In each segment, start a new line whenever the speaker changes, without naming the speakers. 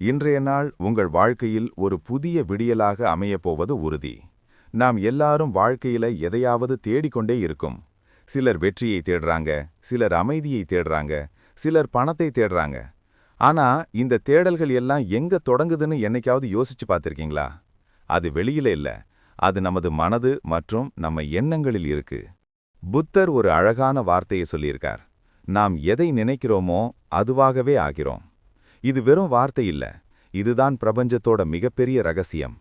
இன்றைய நாள் உங்கள் வாழ்க்கையில் ஒரு புதிய விடியலாக அமையப்போவது உறுதி. நாம் எல்லாரும் வாழ்க்கையில எதையாவது தேடிக்கொண்டே இருக்கும். சிலர் வெற்றியை தேடுறாங்க, சிலர் அமைதியை தேடுறாங்க, சிலர் பணத்தை தேடுறாங்க. ஆனா இந்த தேடல்கள் எல்லாம் எங்க தொடங்குதுன்னு என்னைக்காவது யோசிச்சு பார்த்திருக்கீங்களா? அது வெளியில இல்ல, அது நமது மனது மற்றும் நம்ம எண்ணங்களில் இருக்கு. புத்தர் ஒரு அழகான வார்த்தையை சொல்லியிருக்கார். நாம் எதை நினைக்கிறோமோ அதுவாகவே ஆகிறோம். இது வெறும் வார்த்தை இல்ல, இதுதான் பிரபஞ்சத்தோட மிகப்பெரிய ரகசியம்.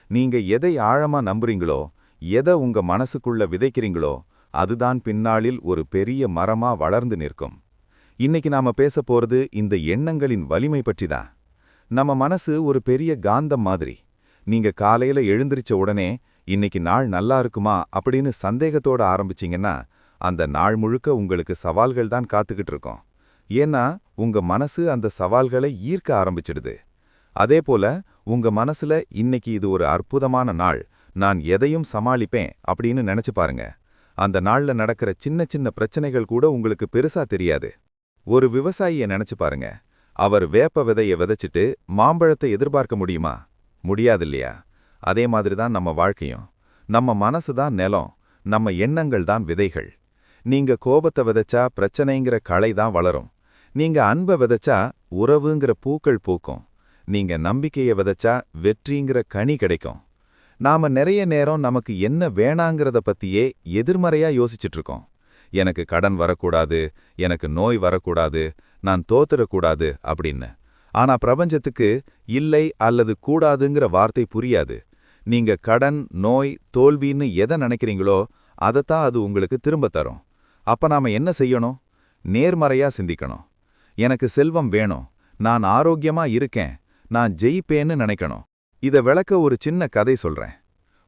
நீங்க எதை ஆழமா நம்புறீங்களோ, எதை உங்க மனசுக்குள்ள விதைக்கிறீங்களோ, அதுதான் பின்னாளில் ஒரு பெரிய மரமா வளர்ந்து நிற்கும். இன்னைக்கு நாம பேச போறது இந்த எண்ணங்களின் வலிமை பற்றி தான். நம்ம மனசு ஒரு பெரிய காந்தம் மாதிரி. நீங்க காலையில எழுந்திருச்ச உடனே இன்னைக்கு நாள் நல்லா இருக்குமா அப்படின்னு சந்தேகத்தோட ஆரம்பிச்சீங்கன்னா, அந்த நாள் முழுக்க உங்களுக்கு சவால்கள் தான் காத்துக்கிட்டு இருக்கும். ஏன்னா உங்க மனசு அந்த சவால்களை ஈர்க்க ஆரம்பிச்சிடுது. அதேபோல உங்க மனசுல இன்னைக்கு இது ஒரு அற்புதமான நாள், நான் எதையும் சமாளிப்பேன் அப்படின்னு நினைச்சு பாருங்க. அந்த நாள்ல நடக்கிற சின்ன சின்ன பிரச்சனைகள் கூட உங்களுக்கு பெருசா தெரியாது. ஒரு விவசாயியை நினைச்சு பாருங்க. அவர் வேப்ப விதையை விதைச்சிட்டு மாம்பழத்தை எதிர்பார்க்க முடியுமா? முடியாது இல்லையா? அதே மாதிரிதான் நம்ம வாழ்க்கையும். நம்ம மனசு தான் நிலம், நம்ம எண்ணங்கள் தான் விதைகள். நீங்க கோபத்தை விதைச்சா பிரச்சனைங்கிற களை தான் வளரும். நீங்க அன்பை விதைச்சா உறவுங்கிற பூக்கள் பூக்கும். நீங்க நம்பிக்கையை விதைச்சா வெற்றிங்கிற கனி கிடைக்கும். நாம நிறைய நேரம் நமக்கு என்ன வேணாங்கிறத பத்தியே எதிர்மறையா யோசிச்சுட்டு இருக்கோம். எனக்கு கடன் வரக்கூடாது, எனக்கு நோய் வரக்கூடாது, நான் தோத்துறக்கூடாது அப்படின்னு. ஆனா பிரபஞ்சத்துக்கு இல்லை அல்லது கூடாதுங்கிற வார்த்தை புரியாது. நீங்க கடன், நோய், தோல்வின்னு எதை நினைக்கிறீங்களோ அதைத்தான் அது உங்களுக்கு திரும்ப தரும். அப்ப நாம என்ன செய்யணும்? நேர்மறையா சிந்திக்கணும். எனக்கு செல்வம் வேணும், நான் ஆரோக்கியமா இருக்கேன், நான் ஜெயிப்பேன்னு நினைக்கணும். இத விளக்க ஒரு சின்ன கதை சொல்றேன்.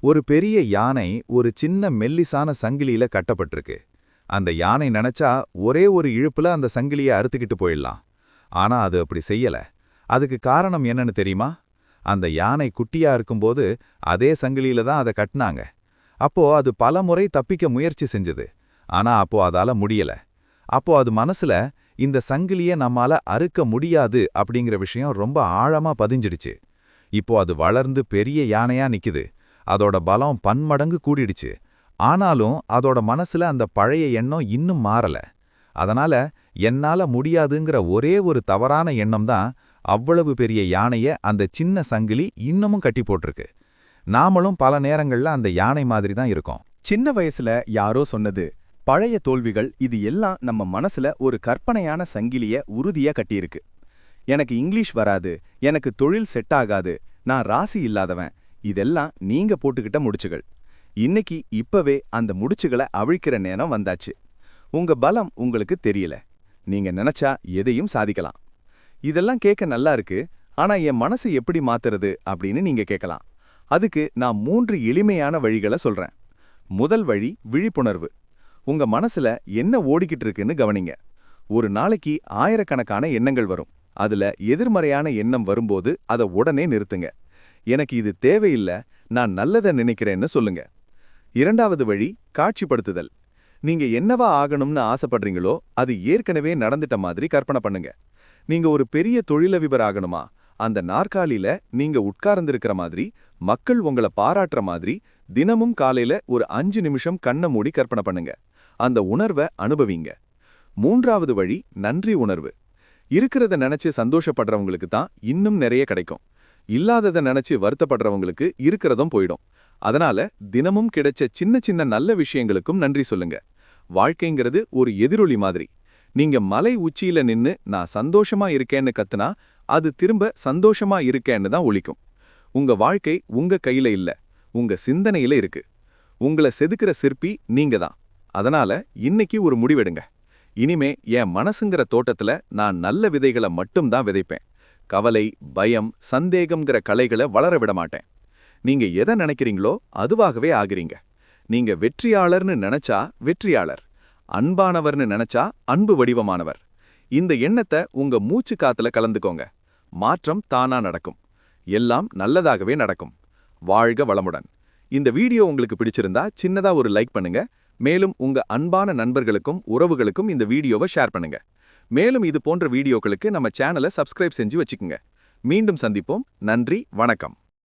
ஒரு பெரிய யானை ஒரு சின்ன மெல்லிசான சங்கிலியில கட்டப்பட்டிருக்கு. அந்த யானை நினைச்சா ஒரே ஒரு இழுப்புல அந்த சங்கிலியை அறுத்துக்கிட்டு போயிடலாம். ஆனா அது அப்படி செய்யல. அதுக்கு காரணம் என்னன்னு தெரியுமா? அந்த யானை குட்டியா இருக்கும்போது அதே சங்கிலியில தான் அதை கட்டினாங்க. அப்போ அது பல முறை தப்பிக்க முயற்சி செஞ்சது. ஆனா அப்போ அதால முடியல. அப்போ அது மனசுல இந்த சங்கிலிய நம்மால அறுக்க முடியாது அப்படிங்கிற விஷயம் ரொம்ப ஆழமா பதிஞ்சிடுச்சு. இப்போ அது வளர்ந்து பெரிய யானையா நிக்குது. அதோட பலம் பன்மடங்கு கூடிடுச்சு. ஆனாலும் அதோட மனசுல அந்த பழைய எண்ணம் இன்னும் மாறல. அதனால என்னால முடியாதுங்கிற ஒரே ஒரு தவறான எண்ணம் தான் அவ்வளவு பெரிய யானைய அந்த சின்ன சங்கிலி இன்னமும் கட்டி போட்டிருக்கு. நாமளும் பல நேரங்கள்ல அந்த யானை மாதிரி தான் இருக்கோம்.
சின்ன வயசுல யாரோ சொன்னது, பழைய தோல்விகள் இது எல்லாம் நம்ம மனசுல ஒரு கற்பனையான சங்கிலிய உறுதியா கட்டியிருக்கு. எனக்கு இங்கிலீஷ் வராது, எனக்கு தொழில் செட் ஆகாது, நான் ராசி இல்லாதவன், இதெல்லாம் நீங்க போட்டுக்கிட்ட முடிச்சுகள். இன்னைக்கு இப்பவே அந்த முடிச்சுகளை அவிழ்க்கிற நேரம் வந்தாச்சு. உங்க பலம் உங்களுக்கு தெரியல, நீங்க நினைச்சா எதையும் சாதிக்கலாம். இதெல்லாம் கேட்க நல்லா இருக்கு, ஆனா என் மனசை எப்படி மாத்துறது அப்படின்னு நீங்க கேட்கலாம். அதுக்கு நான் 3 எளிமையான வழிகளை சொல்றேன். முதல் வழி விழிப்புணர்வு. உங்க மனசுல என்ன ஓடிக்கிட்டு இருக்குன்னு கவனிங்க. ஒரு நாளைக்கு ஆயிரக்கணக்கான எண்ணங்கள் வரும். அதுல எதிர்மறையான எண்ணம் வரும்போது அதை உடனே நிறுத்துங்க. எனக்கு இது தேவையில்ல, நான் நல்லதை நினைக்கிறேன்னு சொல்லுங்க. இரண்டாவது வழி காட்சிப்படுத்துதல். நீங்க என்னவா ஆகணும்னு ஆசைப்படுறீங்களோ அது ஏற்கனவே நடந்துட்ட மாதிரி கற்பனை பண்ணுங்க. நீங்க ஒரு பெரிய தொழிலதிபர் ஆகணுமா? அந்த நாற்காலியில நீங்க உட்கார்ந்திருக்கிற மாதிரி, மக்கள் உங்களை பாராட்டுற மாதிரி தினமும் காலையில ஒரு 5 நிமிஷம் கண்ணை மூடி கற்பனை பண்ணுங்க. அந்த உணர்வை அனுபவிங்க. மூன்றாவது வழி நன்றி உணர்வு. இருக்கிறத நினைச்சு சந்தோஷப்படுறவங்களுக்கு தான் இன்னும் நிறைய கிடைக்கும். இல்லாததை நினைச்சு வருத்தப்படுறவங்களுக்கு இருக்கிறதும் போயிடும். அதனால தினமும் கிடைச்ச சின்ன சின்ன நல்ல விஷயங்களுக்கும் நன்றி சொல்லுங்க. வாழ்க்கைங்கிறது ஒரு எதிரொலி மாதிரி. நீங்க மலை உச்சியில நின்னு நான் சந்தோஷமா இருக்கேன்னு கத்துனா அது திரும்ப சந்தோஷமா இருக்கேன்னு தான் ஒலிக்கும். உங்க வாழ்க்கை உங்க கையில இல்ல, உங்க சிந்தனையில இருக்கு. உங்களை செதுக்கிற சிற்பி நீங்க தான். அதனால இன்னைக்கு ஒரு முடிவெடுங்க. இனிமே என் மனசுங்கிற தோட்டத்துல நான் நல்ல விதைகளை மட்டும்தான் விதைப்பேன். கவலை, பயம், சந்தேகம்ங்கிற களைகளை வளர விட மாட்டேன். நீங்க எதை நினைக்கிறீங்களோ அதுவாகவே ஆகிறீங்க. நீங்க வெற்றியாளர்னு நினைச்சா வெற்றியாளர், அன்பானவர்னு நினைச்சா அன்பு வடிவமானவர். இந்த எண்ணத்தை உங்க மூச்சு காத்துல கலந்துக்கோங்க. மாற்றம் தானா நடக்கும். எல்லாம் நல்லதாகவே நடக்கும். வாழ்க வளமுடன். இந்த வீடியோ உங்களுக்கு பிடிச்சிருந்தா சின்னதா ஒரு லைக் பண்ணுங்க. மேலும் உங்க அன்பான நண்பர்களுக்கும் உறவுகளுக்கும் இந்த வீடியோவை ஷேர் பண்ணுங்க. மேலும் இது போன்ற வீடியோக்களுக்கு நம்ம சேனலை சப்ஸ்கிரைப் செஞ்சு வச்சுக்குங்க. மீண்டும் சந்திப்போம். நன்றி, வணக்கம்.